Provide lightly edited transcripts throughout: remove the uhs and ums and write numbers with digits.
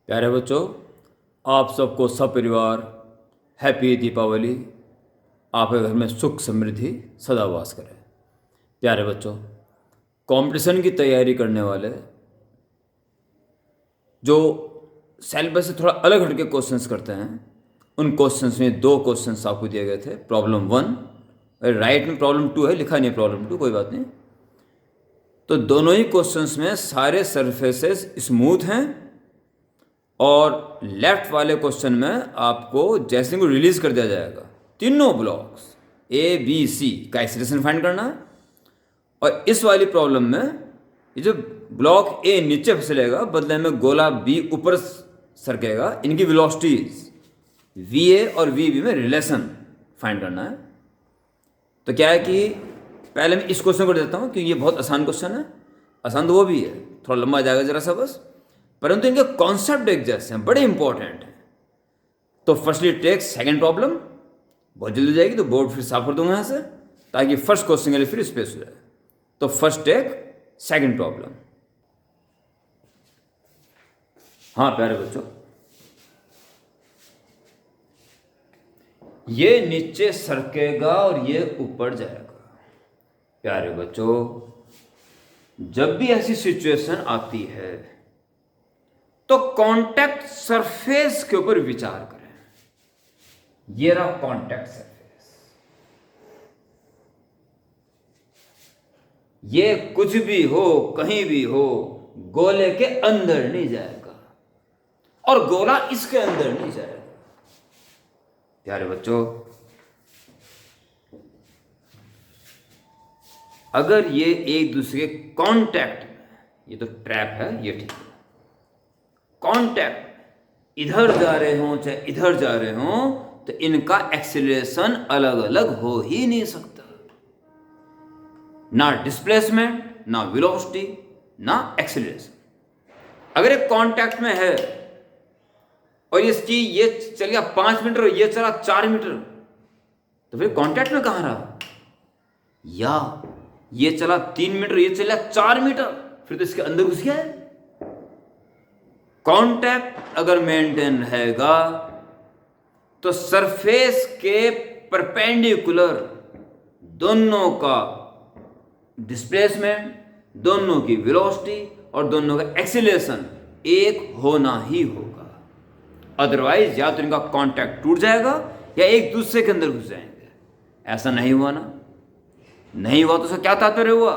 प्यारे बच्चों, आप सबको सपरिवार हैप्पी दीपावली। आपके घर में सुख समृद्धि सदा वास करे। प्यारे बच्चों, कंपटीशन की तैयारी करने वाले जो सिलेबस से थोड़ा अलग हटके क्वेश्चंस करते हैं, उन क्वेश्चंस में दो क्वेश्चंस आपको दिए गए थे। प्रॉब्लम 1, राइट में प्रॉब्लम 2 है, लिखा नहीं है प्रॉब्लम 2, कोई बात नहीं। तो दोनों ही क्वेश्चंस में सारे सरफेसेस स्मूथ हैं, और लेफ्ट वाले क्वेश्चन में आपको जैसे को रिलीज कर दिया जाएगा, तीनों ब्लॉक्स ए बी सी का एक्सलेशन फाइंड करना है। और इस वाली प्रॉब्लम में ये जो ब्लॉक ए नीचे फिसलेगा, बदले में गोला बी ऊपर सरकेगा, इनकी वेलोसिटीज वी ए और वी बी में रिलेशन फाइंड करना है। तो क्या है कि पहले मैं इस क्वेश्चन को देता हूँ क्योंकि ये बहुत आसान क्वेश्चन है। आसान तो वो भी है, थोड़ा लंबा जाएगा जरा सा बस, परंतु इनके कॉन्सेप्ट एक जैसे हैं, बड़े इंपॉर्टेंट हैं। तो फर्स्टली टेक सेकंड प्रॉब्लम, बहुत जल्दी जाएगी तो बोर्ड फिर साफ कर दूंगा यहाँ से, ताकि फर्स्ट क्वेश्चन के लिए फिर स्पेस हो जाए। तो फर्स्ट टेक सेकंड प्रॉब्लम। हाँ प्यारे बच्चों, ये नीचे सरकेगा और ये ऊपर जाएगा। प्यारे बच्चों, जब भी ऐसी सिचुएशन आती है तो कांटेक्ट सरफेस के ऊपर विचार करें। ये रहा कांटेक्ट सरफेस, ये कुछ भी हो, कहीं भी हो, गोले के अंदर नहीं जाएगा और गोला इसके अंदर नहीं जाएगा। प्यारे बच्चों, अगर ये एक दूसरे के कांटेक्ट में, ये तो ट्रैप है, ये ठीक है, कांटेक्ट इधर जा रहे हो चाहे इधर जा रहे हो, तो इनका एक्सीलरेशन अलग अलग हो ही नहीं सकता। ना डिस्प्लेसमेंट, ना वेलोसिटी, ना एक्सीलरेशन। अगर एक कांटेक्ट में है और इसकी ये चल गया 5 मीटर और ये चला 4 मीटर, तो फिर कांटेक्ट में कहां रहा? या ये चला 3 मीटर, ये चला 4 मीटर, फिर तो इसके अंदर घुस गया है। कांटेक्ट अगर मेंटेन रहेगा तो सरफेस के परपेंडिकुलर दोनों का डिस्प्लेसमेंट, दोनों की वेलोसिटी और दोनों का एक्सीलरेशन एक होना ही होगा। अदरवाइज या तो इनका कांटेक्ट टूट जाएगा या एक दूसरे के अंदर घुस जाएंगे। ऐसा नहीं हुआ ना, नहीं हुआ तो उसका क्या तात्पर्य हुआ?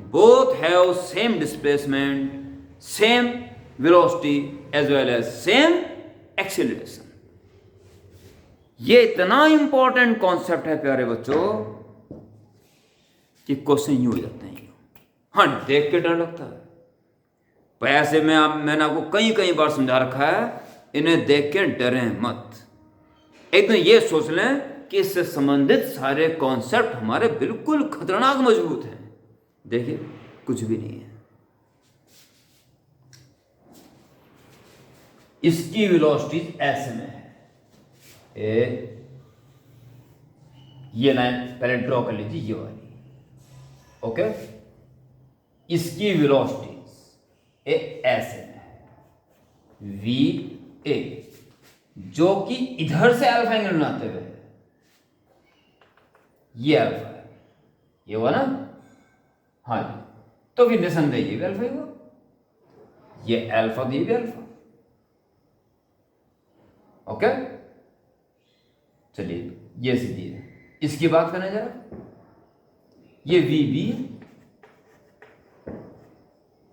Both have same displacement, same velocity as well as same acceleration. ये इतना इंपॉर्टेंट कॉन्सेप्ट है प्यारे बच्चों कि क्वेश्चन यूं हो जाते हैं। हाँ, देख के डर लगता है, पर ऐसे में मैंने आपको कई बार समझा रखा है, इन्हें देख के डरें मत। एक तो ये सोच लें कि इससे संबंधित सारे कॉन्सेप्ट हमारे बिल्कुल खतरनाक मजबूत हैं। देखिए, कुछ भी नहीं है। इसकी वेलोसिटी ऐसे में है, ये लाइन पहले ड्रॉ कर लीजिए, ये वाली, ओके। इसकी वेलोसिटी ऐसे में है, वी ए, जो कि इधर से अल्फा एंगल बनाते हुए है। ये अल्फा है, ये हुआ ना? हाँ जी, तो फिर निसंदेह ये भी अल्फा ही हुआ, ये अल्फा तो ये भी अल्फा, ओके। चलिए, ये सीधी है, इसकी बात करें जरा। ये वी बी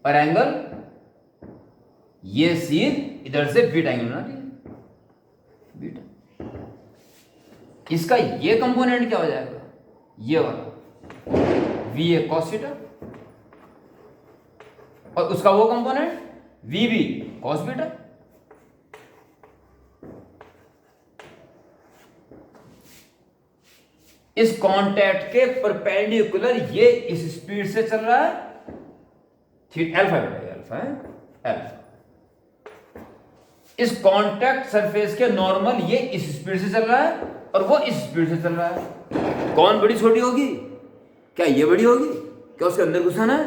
और एंगल ये सी इधर से बीटा एंगल बना दिया, बीटा। इसका ये कंपोनेंट क्या हो जाएगा? ये वाला वी ए कॉस थीटा, और उसका वो component v b cos beta. इस कांटेक्ट के परपेंडिकुलर ये इस स्पीड से चल रहा है, थीटा अल्फा बेटा, अल्फा है, अल्फा। इस कांटेक्ट सरफेस के नॉर्मल ये इस स्पीड से चल रहा है और वो इस स्पीड से चल रहा है। कौन बड़ी छोटी होगी? क्या ये बड़ी होगी? क्या उसके अंदर घुसाना है?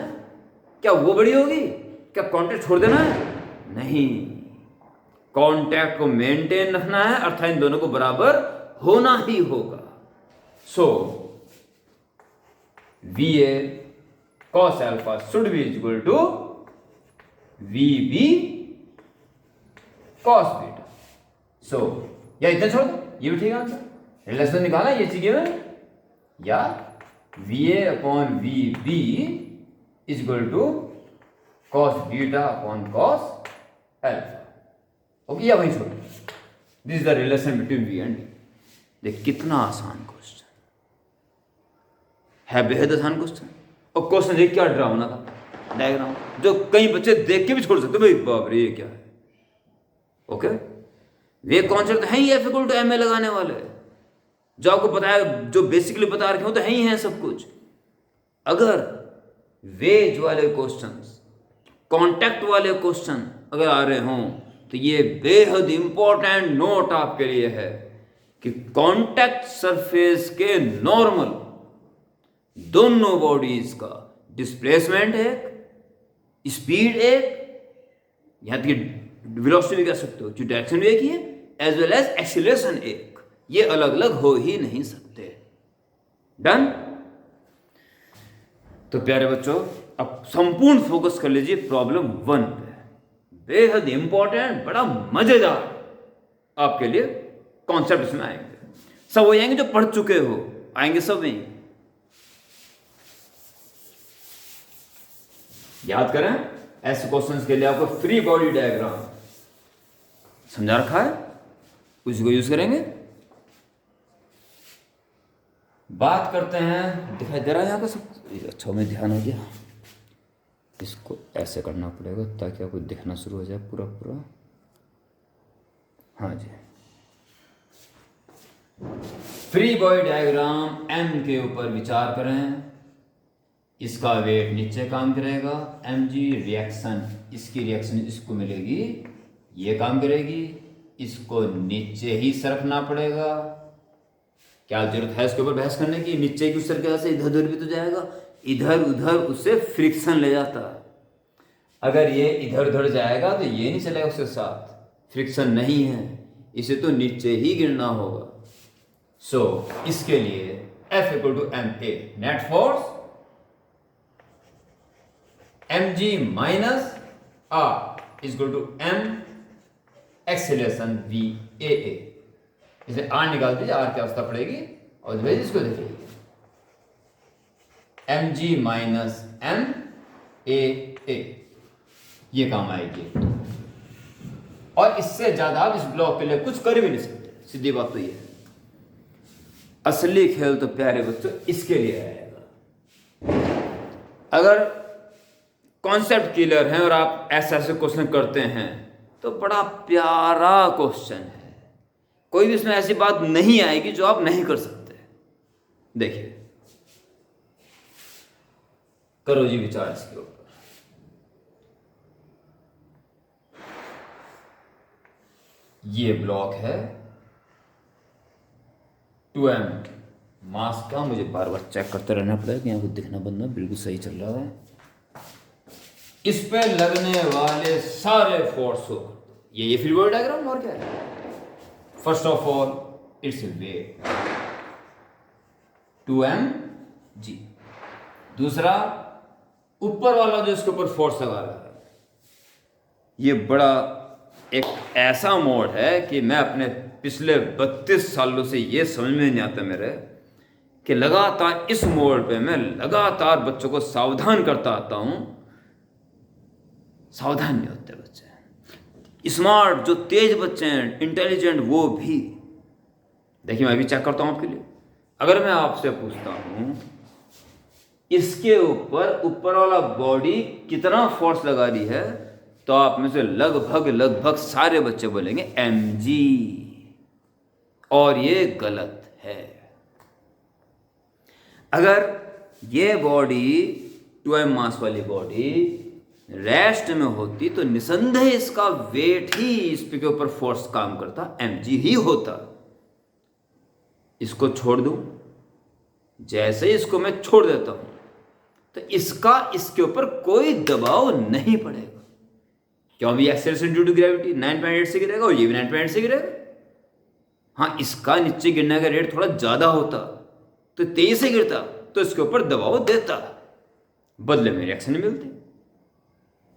क्या वो बड़ी होगी? क्या कांटेक्ट छोड़ देना है? नहीं, कांटेक्ट को मेंटेन रखना है, अर्थात इन दोनों को बराबर होना ही होगा। सो VA cos alpha should be equal to VB cos beta। सो या इतना छोड़ दो, ये भी ठीक है आंसर। रिलेशन निकाला ये चीज में, या VA upon VB is equal to cos beta upon cos alpha। Okay, या वही छोड़, this is the relation between V and D। देख कितना आसान क्वेश्चन है, बेहद आसान क्वेश्चन। और क्वेश्चन देख क्या डरावना था, डायग्राम जो कई बच्चे देख के भी छोड़ सकते भाई, बाप रे ये क्या है। ओके, वे कॉन्सेप्ट है ही F इक्वल टू MA लगाने वाले, जो आपको पता है, जो बेसिकली बता रखे हो तो है ही है सब कुछ। अगर वेज वाले क्वेश्चंस, कांटेक्ट वाले क्वेश्चन अगर आ रहे हों तो ये बेहद इंपॉर्टेंट नोट आपके लिए है कि कांटेक्ट सरफेस के नॉर्मल दोनों बॉडीज का डिस्प्लेसमेंट एक, स्पीड एक, यहां तक वेलोसिटी भी कह सकते हो, डायरेक्शन भी एक ही है, एज वेल एज एक्सीलरेशन एक, ये अलग अलग हो ही नहीं सकते। डन। तो प्यारे बच्चों, अब संपूर्ण फोकस कर लीजिए प्रॉब्लम 1 पे, बेहद इंपॉर्टेंट, बड़ा मजेदार आपके लिए कॉन्सेप्ट इसमें आएंगे। सब वो आएंगे जो पढ़ चुके हो, आएंगे सब नहीं। याद करें, ऐसे क्वेश्चंस के लिए आपको फ्री बॉडी डायग्राम समझा रखा है, उसी को यूज करेंगे। बात करते हैं, दिखाई दे रहा है यहाँ का सब, अच्छा में ध्यान हो गया, इसको ऐसे करना पड़ेगा ताकि आपको दिखना शुरू हो जाए पूरा पूरा। हाँ जी, फ्री बॉडी डायग्राम M के ऊपर विचार करें। इसका वेट नीचे काम करेगा, mg रिएक्शन, इसकी रिएक्शन इसको मिलेगी, ये काम करेगी, इसको नीचे ही सरकना पड़ेगा। क्या जरूरत है इसके ऊपर बहस करने की, नीचे की सरके से इधर उधर भी तो जाएगा, इधर उधर उससे फ्रिक्शन ले जाता है। अगर ये इधर उधर जाएगा तो ये नहीं चलेगा, उसके साथ फ्रिक्शन नहीं है, इसे तो नीचे ही गिरना होगा। सो इसके लिए F equal to MA, net force mg minus r is equal to m acceleration VAA। इसे r निकाल दीजिए, r की अवस्था पड़ेगी, और इसको देखिए mg माइनस MAA, ये काम आएगी। और इससे ज्यादा आप इस ब्लॉक के लिए कुछ कर भी नहीं सकते, सीधी बात तो ये है। असली खेल तो प्यारे बच्चों इसके लिए आएगा। अगर कॉन्सेप्ट क्लियर है और आप ऐसे ऐसे क्वेश्चन करते हैं तो बड़ा प्यारा क्वेश्चन है, कोई भी इसमें ऐसी बात नहीं आएगी जो आप नहीं कर सकते। देखिए, करो जी विचार इसके ऊपर। ये ब्लॉक है 2m मास का, मुझे बार बार चेक करते रहना पड़ेगा कि यहाँ को दिखना बनना बिल्कुल सही चल रहा है। इस पे लगने वाले सारे फोर्स हो, ये फ्री बॉडी डायग्राम, और क्या है। First of all its weight 2mg, दूसरा ऊपर वाला जो इसके ऊपर फोर्स लगा रहा है, ये बड़ा एक ऐसा मोड है कि मैं अपने पिछले 32 सालों से ये समझ में नहीं आता मेरे कि लगातार इस मोड पे मैं लगातार बच्चों को सावधान करता आता हूं। सावधान नहीं होते बच्चे, स्मार्ट जो तेज बच्चे हैं, इंटेलिजेंट, वो भी। देखिए मैं भी चेक करता हूं आपके लिए। अगर मैं आपसे पूछता हूं इसके ऊपर वाला बॉडी कितना फोर्स लगा रही है, तो आप में से लगभग सारे बच्चे बोलेंगे mg, और ये गलत है। अगर ये बॉडी 2m मास वाली बॉडी रेस्ट में होती तो निसंदेह इसका वेट ही इस पे के ऊपर फोर्स काम करता, mg ही होता। इसको छोड़ दूं, जैसे ही इसको मैं छोड़ देता हूं तो इसका इसके ऊपर कोई दबाव नहीं पड़ेगा, क्यों भी एक्सेलरेशन ड्यू टू ग्रेविटी 9.8 से गिरेगा और ये भी 9.8 से गिरेगा। हाँ, इसका नीचे गिरने का रेट थोड़ा ज़्यादा होता तो तेज से गिरता तो इसके ऊपर दबाव देता, बदले में रिएक्शन नहीं मिलती।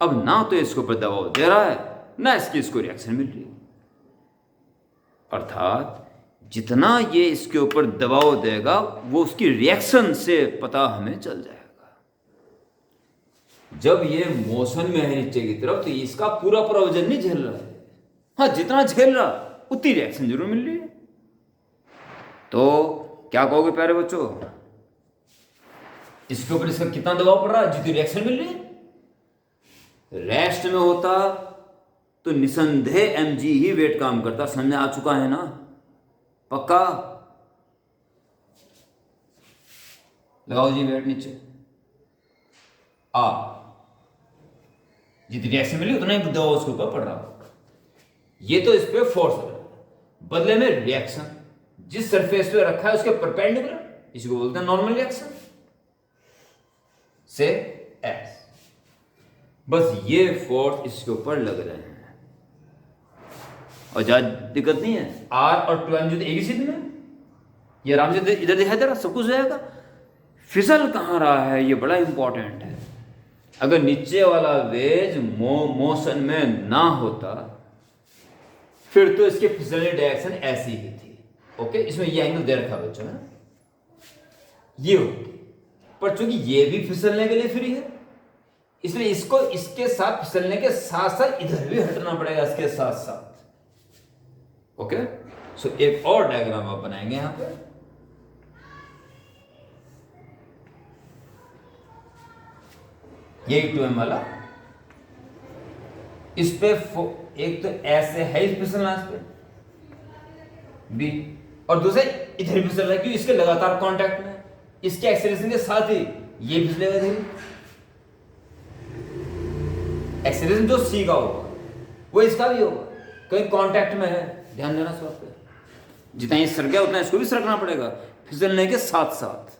अब ना तो इसके ऊपर दबाव दे रहा है ना इसको रिएक्शन मिल रही है। अर्थात जितना ये इसके ऊपर दबाव देगा वो उसकी रिएक्शन से पता हमें चल जाएगा। जब ये मोशन में है नीचे की तरफ तो इसका पूरा वजन नहीं झेल रहा है। हाँ, जितना झेल रहा उतनी रिएक्शन जरूर मिल रही है। तो क्या कहोगे प्यारे बच्चों, इसके ऊपर इसका कितना दबाव पड़ रहा है, जितनी रिएक्शन मिल रही है। रेस्ट में होता तो निसंदेह mg ही वेट काम करता। समझ आ चुका है ना? पक्का? लगाओ जी वेट नीचे। जितनी रिएक्शन मिली उतना ही दबाव उसके ऊपर पड़ रहा। ये तो इस पे फोर्स है, बदले में रिएक्शन जिस सरफेस पे रखा है उसके परपेंडिकुलर, इसको बोलते हैं नॉर्मल रिएक्शन से एस। बस ये फोर्स इसके ऊपर लग रहे हैं और ज्यादा दिक्कत नहीं है। आर और 2mg तो एक ही चीज में, ये आराम से इधर दिखाई दे रहा, सब कुछ हो जाएगा। फिसल कहाँ रहा है ये बड़ा इंपॉर्टेंट है। अगर नीचे वाला वेज मोशन में ना होता फिर तो इसके फिसलने डायरेक्शन ऐसी ही थी। ओके, इसमें ये एंगल दे रखा बच्चों ने, ये होती, पर चूंकि ये भी फिसलने के लिए फ्री है इसलिए इसको इसके साथ फिसलने के साथ साथ इधर भी हटना पड़ेगा इसके साथ साथ। ओके, सो एक और डायग्राम आप बनाएंगे यहां पे। ये 2m वाला, इस पे एक तो ऐसे है फिसलना इस पे बी, और दूसरे इधर फिसल रहा है क्योंकि इसके लगातार कांटेक्ट में, इसके एक्सेलरेशन के साथ ही ये फिसलेगा इधर। एक्सेलरेशन जो सी का होगा वो इसका भी होगा, कहीं कांटेक्ट में है, ध्यान देना इस बात पे। जितना ये सर गया उतना इसको भी सरकना पड़ेगा फिसलने के साथ साथ।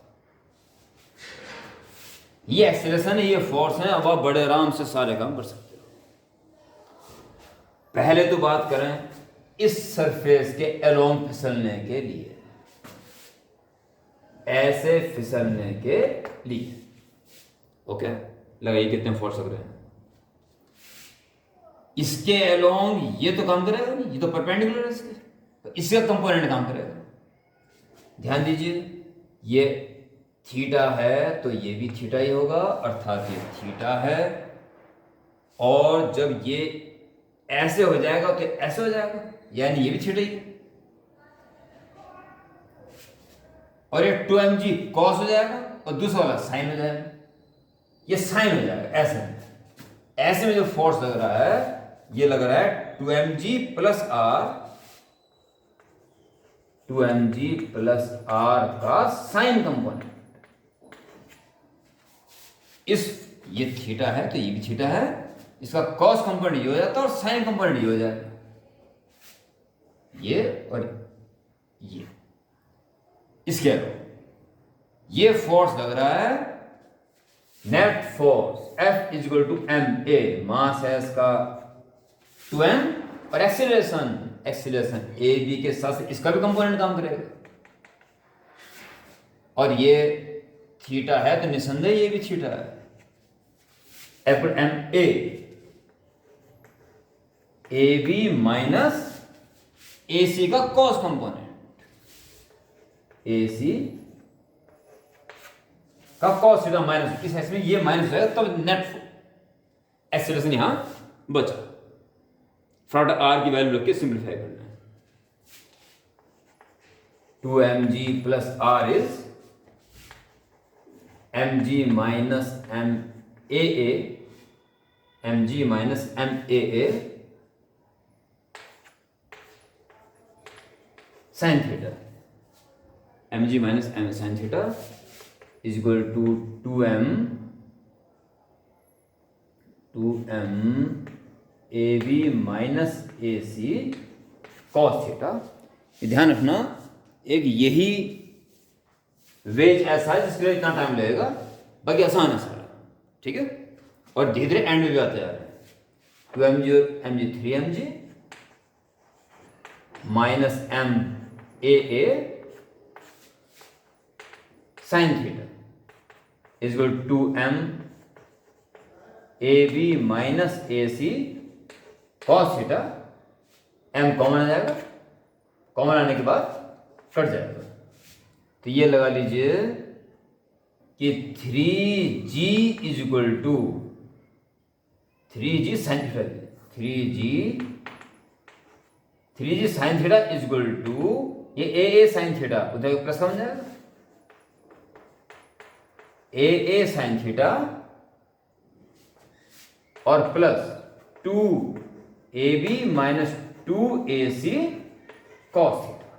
ये एक्सेलरेशन है, ये फोर्स है, अब आप बड़े आराम से सारे काम कर सकते हो। पहले तो बात करें इस सरफेस के अलोंग फिसलने के लिए, ऐसे फिसलने के लिए। ओके, लगाइए कितने फोर्स लग रहे हैं इसके अलोंग। ये तो काम करेगा नहीं, ये तो परपेंडिकुलर है इसके, तो इसका कंपोनेंट काम करेगा। ध्यान दीजिए, ये थीटा है तो ये भी थीटा ही होगा, अर्थात ये थीटा है। और जब ये ऐसे हो जाएगा तो ऐसे हो जाएगा, यानी ये भी थीटा ही। और ये 2mg कॉस हो जाएगा और दूसरा वाला साइन हो जाएगा, ये साइन हो जाएगा। ऐसे में जो फोर्स लग रहा है ये लग रहा है 2mg plus r, 2mg plus r का साइन कंपोनेंट। ये थीटा है तो ये भी थीटा है, इसका कॉस कंपोनेंट ये हो जाता है और साइन कंपोनेंट ये हो जाएगा, ये और ये। इसके अलावा ये फोर्स लग रहा है net force F equal to ma, mass है इसका 2m, और एक्सीलरेशन a b के साथ इसका भी कंपोनेंट काम करेगा। और ये थीटा है तो निसंदेह ये भी थीटा है, F ma ab minus ac का कॉस कंपोनेंट, ac का कॉस थीटा माइनस, इस में ये माइनस है तब नेट एक्सेलरेशन यहां बचा। फटाफट आर की वैल्यू रख के सिंप्लीफाई करना है। 2mg plus r is mg minus maa, mg minus maa sine theta, mg minus m sine theta is equal to 2m ab minus ac cos theta. ध्यान रखना, एक यही वेज ऐसा है जिसके लिए इतना टाइम लगेगा, बाकी आसान है सारा, ठीक है। और धीरे धीरे एंड में भी आते जा रहे हैं। 2mg और mg 3mg minus m a sine theta is equal to m ab minus ac cos theta. m common आ जाएगा, कॉमन आने के बाद कट जाएगा। तो ये लगा लीजिए कि 3g is equal to 3g sign theta, 3g sine theta is equal to ये a साइन थीटा उधर प्लस का बन जाएगा, a साइन थीटा और plus 2ab minus 2ac cos theta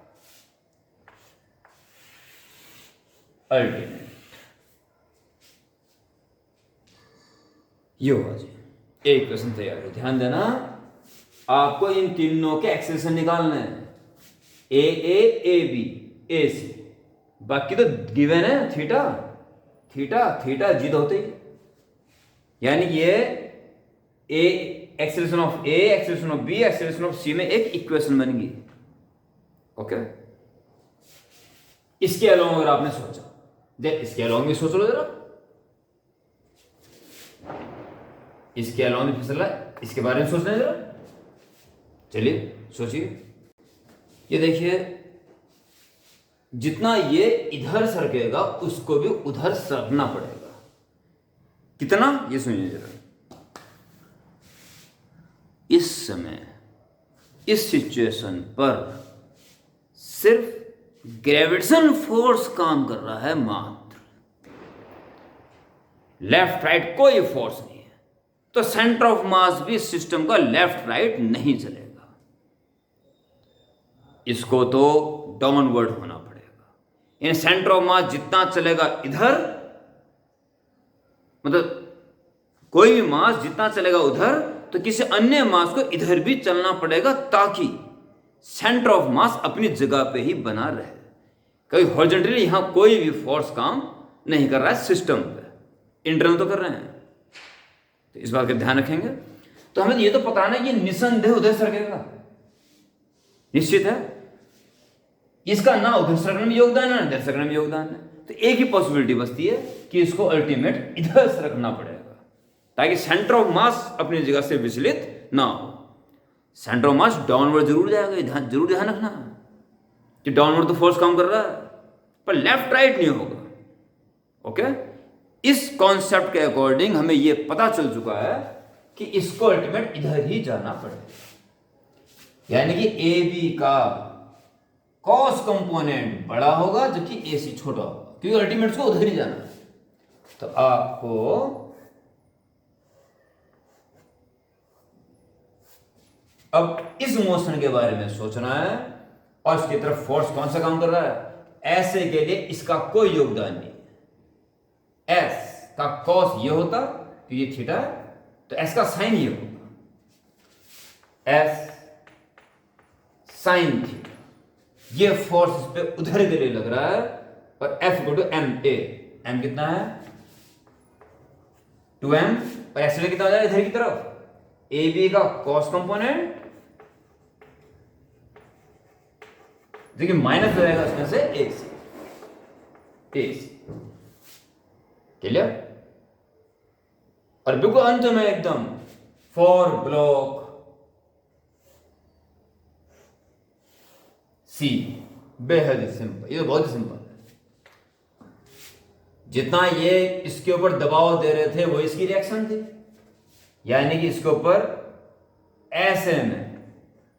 ultimate. ये होगा जी, एक क्वेश्चन तैयार है। ध्यान देना, आपको इन तीनों के एक्सप्रेशन निकालने हैं, ए बी ए सी। बाकी तो गिवन है थीटा थीटा जीरो होते ही, यानी ये a acceleration of a acceleration of b acceleration of c में एक इक्वेशन बन गई। ओके, इसके अलावा अगर आपने सोचा, इसके अलावा भी सोच लो जरा, इसके अलावा भी फिसला, इसके बारे में सोचना है जरा। चलिए सोचिए, ये देखिए जितना ये इधर सरकेगा उसको भी उधर सरकना पड़ेगा। कितना, ये सुनिए जरा। इस समय इस सिचुएशन पर सिर्फ ग्रेविटेशन फोर्स काम कर रहा है मात्र, लेफ्ट राइट कोई फोर्स नहीं है। तो सेंटर ऑफ मास भी सिस्टम का लेफ्ट राइट नहीं चलेगा, इसको तो डाउनवर्ड होना पड़ेगा। इन सेंटर ऑफ मास जितना चलेगा इधर, मतलब कोई भी मास जितना चलेगा उधर, तो किसी अन्य मास को इधर भी चलना पड़ेगा ताकि सेंटर ऑफ मास अपनी जगह पे ही बना रहे। कभी हॉरिजॉन्टली यहां कोई भी फोर्स काम नहीं कर रहा है सिस्टम पे, इंटरनल तो कर रहे हैं। तो इस बात का ध्यान रखेंगे। तो हमें ये तो पता है ये निसंदेह उधर सरकेगा, निश्चित है। इसका ना उधर सरकने में योगदान है ना इधर सरकने में योगदान है। तो एक ही पॉसिबिलिटी बचती है कि इसको अल्टीमेट इधर सरकना पड़ेगा ताकि सेंटर ऑफ मास अपनी जगह से विचलित ना हो। सेंटर ऑफ मास डाउनवर्ड जरूर जाएगा, जरूर ध्यान रखना कि डाउनवर्ड तो फोर्स काम कर रहा है पर लेफ्ट राइट नहीं होगा। ओके, इस कॉन्सेप्ट के अकॉर्डिंग हमें यह पता चल चुका है कि इसको अल्टीमेट इधर ही जाना पड़ेगा, यानी कि ए बी का कॉस कंपोनेंट बड़ा होगा जबकि ए सी छोटा होगा, क्योंकि अल्टीमेट को उधर ही जाना है। तो आपको अब इस मोशन के बारे में सोचना है और इसकी तरफ फोर्स कौन सा काम कर रहा है। ऐसे के लिए इसका कोई योगदान नहीं है। एस का कॉस ये होता तो ये थीटा है, तो एस का साइन ये होगा, एस साइन थीटा। ये फोर्स इस पे उधर के लिए लग रहा है और F equal to M A. M कितना है 2m और एक्स कितना हो जाएगा इधर की तरफ ए बी का कॉस कंपोनेंट, देखिए माइनस हो जाएगा उसमें से ए सी। क्लियर। और बिल्कुल अंत में एकदम फॉर ब्लॉक सी, बेहद ही सिंपल, ये तो बहुत ही सिंपल है। जितना ये इसके ऊपर दबाव दे रहे थे वो इसकी रिएक्शन थी, यानी कि इसके ऊपर ऐसे में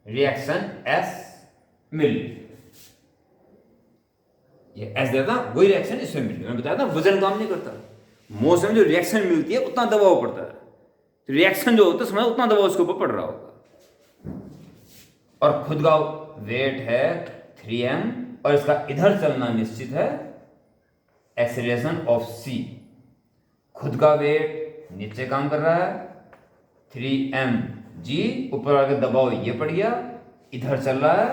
रिएक्शन एस मिल, ये एस देता वही रिएक्शन इसमें मिल। मैंने बताया था वजन काम नहीं करता, मोशन में जो रिएक्शन मिलती है उतना दबाव पड़ता है, तो रिएक्शन जो होता है समय उतना दबाव उसके ऊपर पड़ रहा होगा। और खुद का वेट है 3m और इसका इधर चलना निश्चित है एक्सेलरेशन ऑफ c। खुद का वेट नीचे काम कर रहा है 3mg, ऊपर वाले दबाव ये पड़ गया, इधर चल रहा है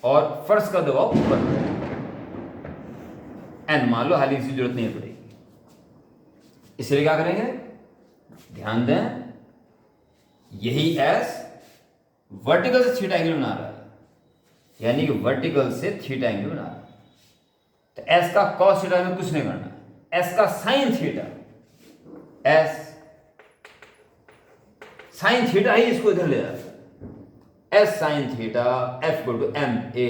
और फर्श का दबाव ऊपर है n, मान लो हाल की जरूरत नहीं पड़ेगी। इसलिए क्या करेंगे, ध्यान दें, यही एस वर्टिकल से थीटा एंगल बना रहा है, यानी कि वर्टिकल से थीटा एंगल बना रहा है। तो एस का कॉस थीटा में कुछ नहीं करना है, एस का sine theta, s sine theta ही इसको इधर ले जाता है। S sine theta f equal to M a,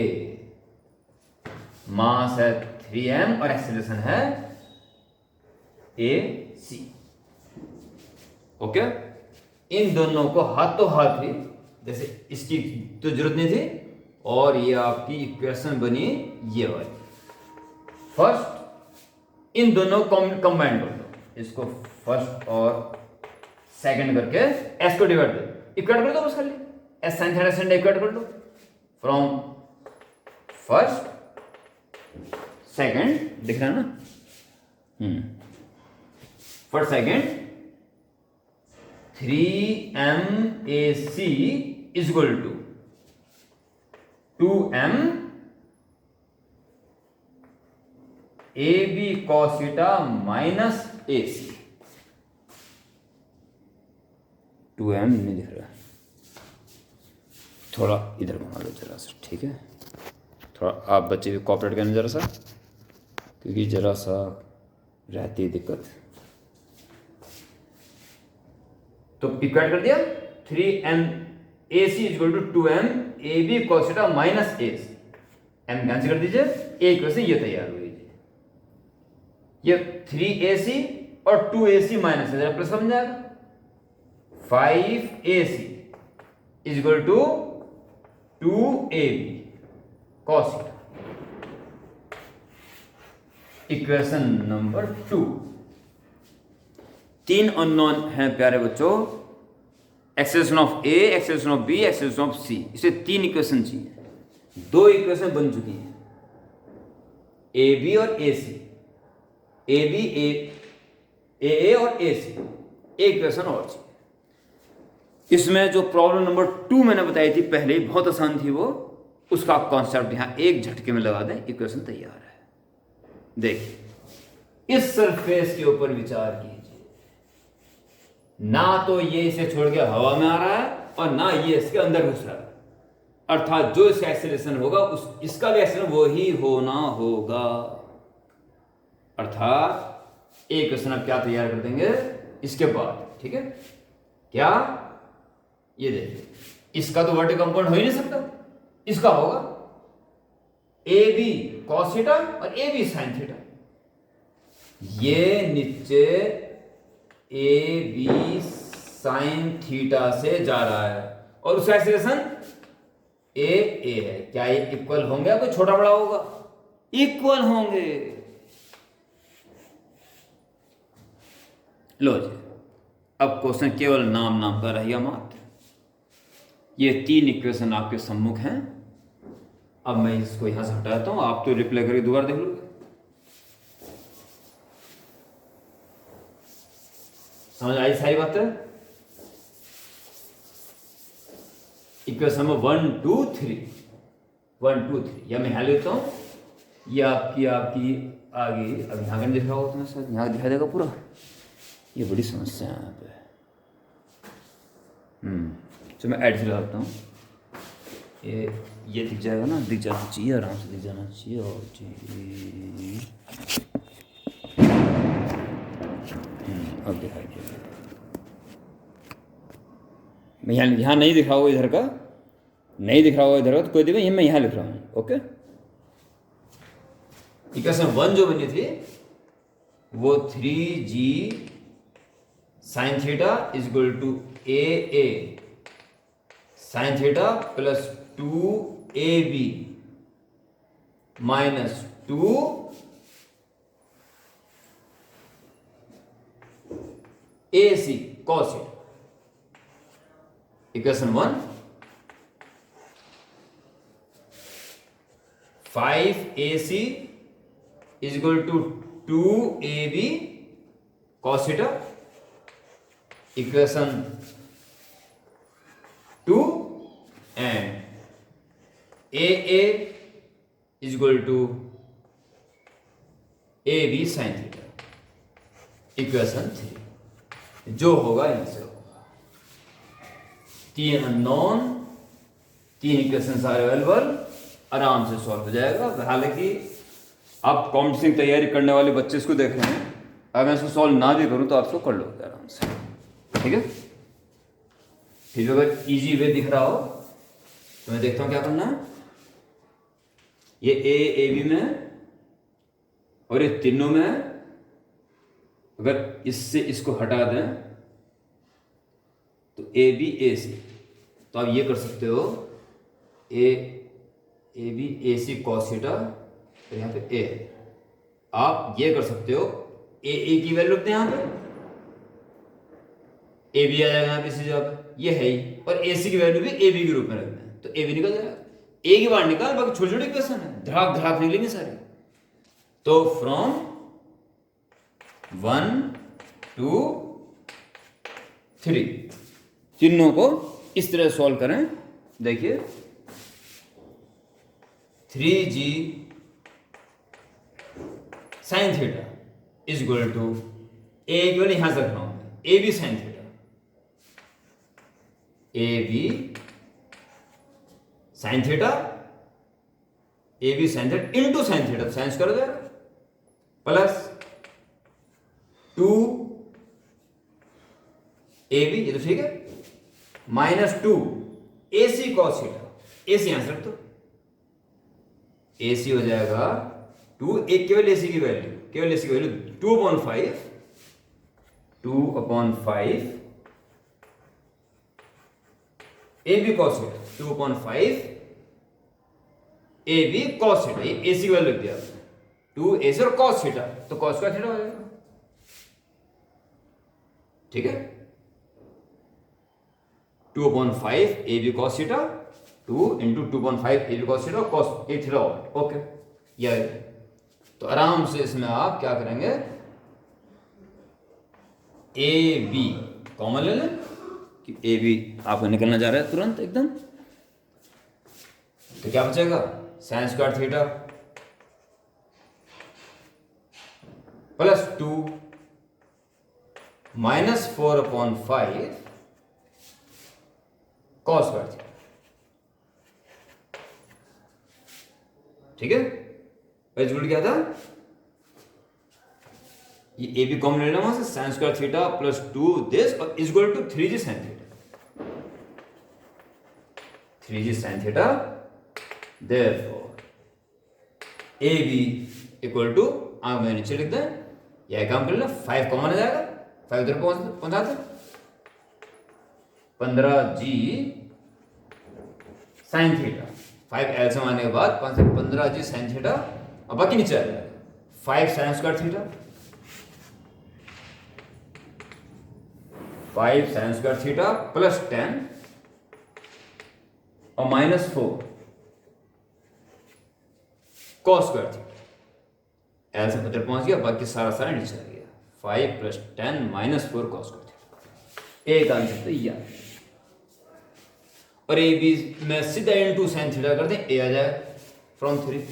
mass है 3m और एक्सेलरेशन है ए सी। ओके, इन दोनों को हाथों हाथ ही, जैसे इसकी तो जरूरत नहीं थी, और ये आपकी इक्वेशन बनी ये वाली। फर्स्ट इन दोनों को कंबाइन कर दो, इसको फर्स्ट और सेकंड करके एस को डिवाइड कर इक्वेट कर दो बस, खाली s sine theta sin equate कर दो फ्रॉम फर्स्ट सेकंड, दिख रहा है ना, first second 3mac is equal to 2m ab cos theta minus ac। 2m नहीं दिख रहा, थोड़ा इधर घुमा लो जरा सा, ठीक है, थोड़ा आप बच्चे भी कॉपरेट करना जरा सा, क्योंकि जरा सा रहती है दिक्कत। तो इक्वेट कर दिया 3m ac equal to 2m ab cos theta minus ac, m cancel कर दीजिए, एक इक्वेशन ये तैयार हुई जी। ये 3ac और 2ac माइनस है, जरा प्लस बन जाएगा, 5ac is equal to 2ab cos theta. Equation number 2। 3 unknown हैं प्यारे बच्चों, acceleration of a, acceleration of b, acceleration of c, इसे 3 इक्वेशन चाहिए। 2 इक्वेशन बन चुकी हैं, ए बी और ए सी, ए बी ए और ए सी, एक इक्वेशन और चाहिए। इसमें जो प्रॉब्लम नंबर 2 मैंने बताई थी पहले, बहुत आसान थी वो, उसका कॉन्सेप्ट यहां एक झटके में लगा दें, इक्वेशन तैयार है। देखिए, इस सरफेस के ऊपर विचार कीजिए, ना तो ये इसे छोड़ के हवा में आ रहा है और ना ये इसके अंदर घुस रहा है, अर्थात जो इसका एक्सेलरेशन होगा इसका भी एक्सेलरेशन वो ही होना होगा। अर्थात एक क्वेश्चन आप क्या तैयार कर देंगे इसके बाद, ठीक है, क्या, ये देखिए, इसका तो वर्टिकल कंपाउंड हो ही नहीं सकता, इसका होगा ए बी कॉस थीटा और ए बी साइन थीटा। ये नीचे ए बी साइन थीटा से जा रहा है और उसका एक्सेलरेशन ए है, क्या ये इक्वल होंगे या कोई छोटा बड़ा होगा? इक्वल होंगे। लो जी, अब क्वेश्चन केवल नाम नाम का रहिए मात्र। ये 3 इक्वेशन आपके सम्मुख हैं। अब मैं इसको यहां से हटाता हूं, आप तो रिप्लाई करके दोबारा देख लो। समझ आई सारी बातें? इक्वेशन नंबर 1 2 3, 1 2 3 या मैं यहां लेता हूं, ये आपकी आगे, अब यहां नहीं दिख रहा होगा तुम्हें, शायद यहां दिखाई देगा पूरा। ये बड़ी समस्या है यहाँ पे। तो मैं एड से लगाता हूँ, ये दिख जाएगा ना, दिख जाना चाहिए, आराम से दिख जाना चाहिए। और जी अब दिखाई देगा। मैं यहाँ नहीं दिख रहा होगा, इधर का नहीं दिख रहा होगा, इधर का तो कोई दिक्कत, ये मैं यहाँ लिख रहा हूँ। ओके, इक्वेशन 1 जो बनी थी वो 3g sine theta is equal to a sine theta plus 2ab minus 2 ac cos theta. Equation 1 5ac is equal to 2ab cos theta. Equation 2 and AA is equal to AB sin theta. Equation 3 जो होगा इनसे होगा। 3 unknown, 3 equations are available, आराम से solve हो जाएगा। हालांकि आप कॉम्पिटिशन की तैयारी करने वाले बच्चे इसको देख रहे हैं, अगर मैं इसको सॉल्व ना भी करूं तो आप इसको कर लोगे आराम से, ठीक है। फिर अगर इजी वे दिख रहा हो तो मैं देखता हूं क्या करना है। ये ए बी में है और ये तीनों में है। अगर इससे इसको हटा दें तो ए बी ए सी, तो आप ये कर सकते हो a b a c cos theta, और यहाँ पे ए है। आप ये कर सकते हो ए की वैल्यू रखते हैं यहाँ पे, ए बी आ जाएगा यहाँ पे इसी जगह पे, ये है ही, और ए सी की वैल्यू भी ए बी के रूप में रखते हैं, तो ए बी निकल जाएगा। ए की बाहर निकाल, बाकी छोटे छोटे इक्वेशन है, धड़ाक धड़ाक निकलेंगे सारे। तो फ्रॉम 1 2 3 तीनों को इस तरह सॉल्व करें। देखिए 3g sine theta is equal to a केवल यहां से रखना हूं, a b sine theta, A b sine theta, A b sine theta into sine theta, साइंस कर जाएगा, प्लस 2 ए बी, ये तो ठीक है, minus 2 a c cos theta, ए सी यहां से रख दो, ए सी हो जाएगा 2, एक केवल ए सी की वैल्यू, केवल ए सी की value 2/5 a B cos theta, 2/5 a B cos theta, ये ए सी की वैल्यू लिख दिया आपने, 2 ए सी और कॉस थीटा, तो कॉस का थीटा हो जाएगा, ठीक है। 2/5 a B cos theta, 2 into 2/5 a B cos theta, cos a theta, okay. ये तो आराम से इसमें आप क्या करेंगे, ए बी कॉमन ले लें कि ए बी आपको निकलना जा रहा है तुरंत एकदम, तो क्या बचेगा, sign square theta plus 2 minus 4/5 cos square theta, ठीक है। जुड़ गया था, ये ए बी कॉमन लेना वहां से, sine square theta plus 2 this और is equal to 3g sign theta, 3g sign theta, therefore a b equal to, आप मैं नीचे लिख दें, यह काम कर लेना, 5 कॉमन आ जाएगा, 5 उधर पहुंचाते 15g साइन थीटा, 5 एल्सियम आने के बाद 15g साइन थीटा, और बाकी नीचे आ जाएगा 5 sine square theta, 5 sine square theta plus 10 और माइनस 4 कॉस स्क्वायर थीटा, एल्सियम उधर पहुंच गया, बाकी सारा नीचे आ गया, 5 plus 10 minus 4 cos square theta, एक आंसर तो यह। और ए बी में सीधा इनटू साइन थीटा कर दें, ए आ जाए फ्रॉम 3,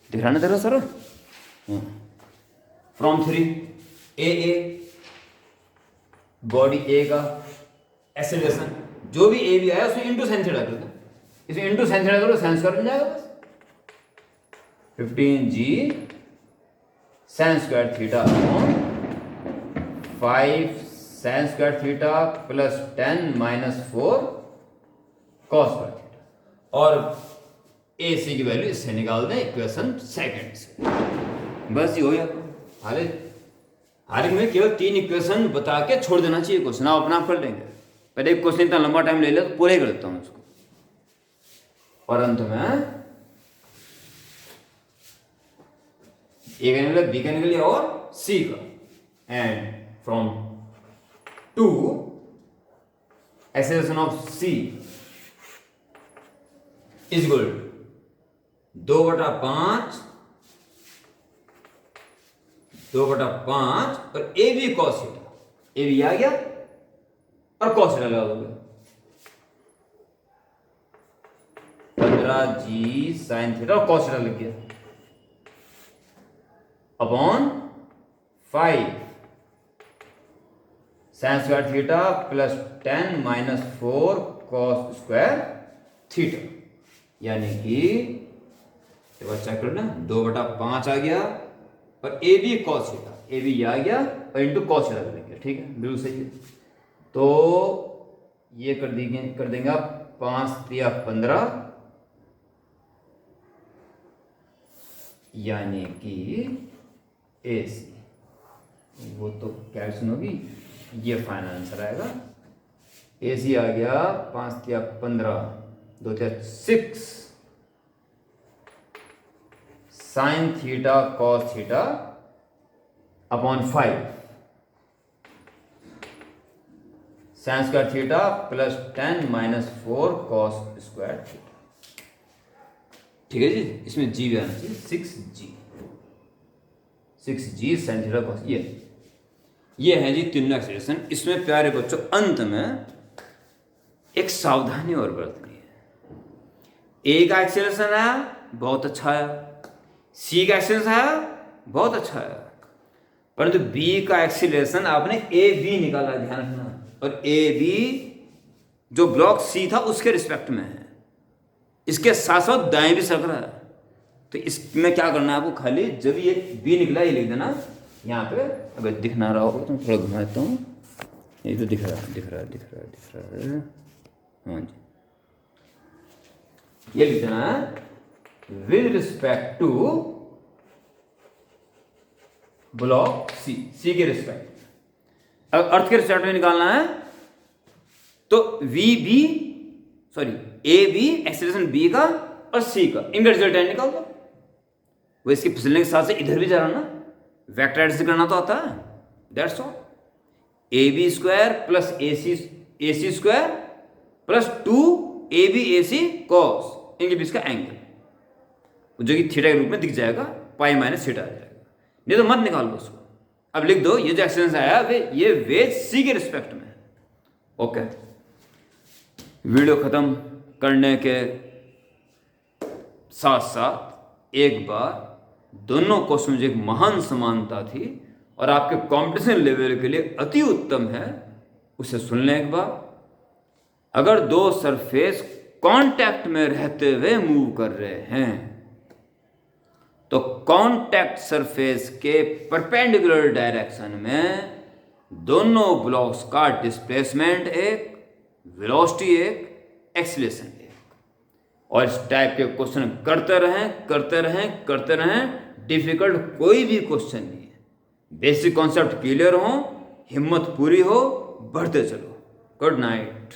दिखाना तेरा सर, फ्रॉम 3 ए बॉडी ए का एक्सेलरेशन, जो भी ए बी आया उसमें इनटू साइन थीटा कर दो, इसे इनटू साइन थीटा करो, साइन स्क्वायर बन जाएगा बस, 15g sign square theta upon 5 sine square theta plus 10 minus 4 cos square theta, और ए सी की वैल्यू इससे निकाल दें इक्वेशन सेकंड से, बस ये हो गया। हालांकि में केवल 3 इक्वेशन बता के छोड़ देना चाहिए क्वेश्चन, आप अपना आप कर लेंगे, पहले एक क्वेश्चन इतना लंबा टाइम ले लिया तो पूरे कर देता हूं उसको, और अंत में ए का निकला, बी का निकलिए और सी का, and from 2 acceleration of C is equal to 2/5 और A B cos theta, A B आ गया और कॉस थीटा लगा दोगे, 15g साइन थीटा और कॉस थीटा लग गया, upon 5 sine square theta plus 10 minus 4 cos square theta, यानी कि एक बार चेक करना, 2/5 आ गया और A B cos theta, A B आ गया और इंटू कॉस थीटा कर देंगे। ठीक है, बिल्कुल सही है। तो ये कर देंगे आप 5 3 15, यानी कि ए सी, वो तो कैल्कुलेशन होगी, ये फाइनल आंसर आएगा। ए सी आ गया 5 3 15, 2 3 6 sine theta cos theta upon 5 sine square theta plus 10 minus 4 cos square theta. ठीक है जी, इसमें जी भी आना चाहिए, 6g साइन थीटा कॉस। ये है जी तीनों एक्सप्रेशन। इसमें प्यारे बच्चों अंत में एक सावधानी और बरतनी है। ए का एक्सप्रेशन आया बहुत अच्छा है, सी का एक्सप्रेशन आया बहुत अच्छा है, परंतु बी का एक्सीलरेशन आपने ए बी निकाला, ध्यान रखना। और ए बी जो ब्लॉक सी था उसके रिस्पेक्ट में है, इसके साथ साथ दाएं भी सरक रहा है। तो इसमें क्या करना है आपको, खाली जब ये बी निकला ये लिख देना यहाँ पे। अगर दिख ना रहा होगा तो थोड़ा घुमा देता हूँ, ये तो दिख रहा है। हाँ जी, ये लिख देना है with respect to block C, C के रिस्पेक्ट। अब अर्थ के रिस्पेक्ट में निकालना है तो ए बी एक्सीलरेशन बी का और सी का, इनका रिजल्टेंट निकाल दो। वो इसके फिसलने के साथ से इधर भी जा रहा ना, वेक्टर एडिशन करना तो आता है, that's all. A b square plus a c square plus 2ab AC cos, इनके बीच का एंगल जो कि थीटा के रूप में दिख जाएगा, पाई माइनस थीटा आ जाएगा। नहीं तो मत निकाल लो उसको, अब लिख दो ये जो एक्सटेंशन आया ये वेज सी के रिस्पेक्ट में। ओके, वीडियो खत्म करने के साथ साथ एक बार दोनों क्वेश्चन में एक महान समानता थी और आपके कंपटीशन लेवल के लिए अति उत्तम है, उसे सुन लें एक बार। अगर दो सरफेस कांटेक्ट में रहते हुए मूव कर रहे हैं तो कांटेक्ट सरफेस के परपेंडिकुलर डायरेक्शन में दोनों ब्लॉक्स का डिस्प्लेसमेंट एक, वेलोसिटी एक, एक्सीलरेशन एक। और इस टाइप के क्वेश्चन करते रहें, डिफिकल्ट कोई भी क्वेश्चन नहीं है। बेसिक कॉन्सेप्ट क्लियर हो, हिम्मत पूरी हो, बढ़ते चलो। Good night.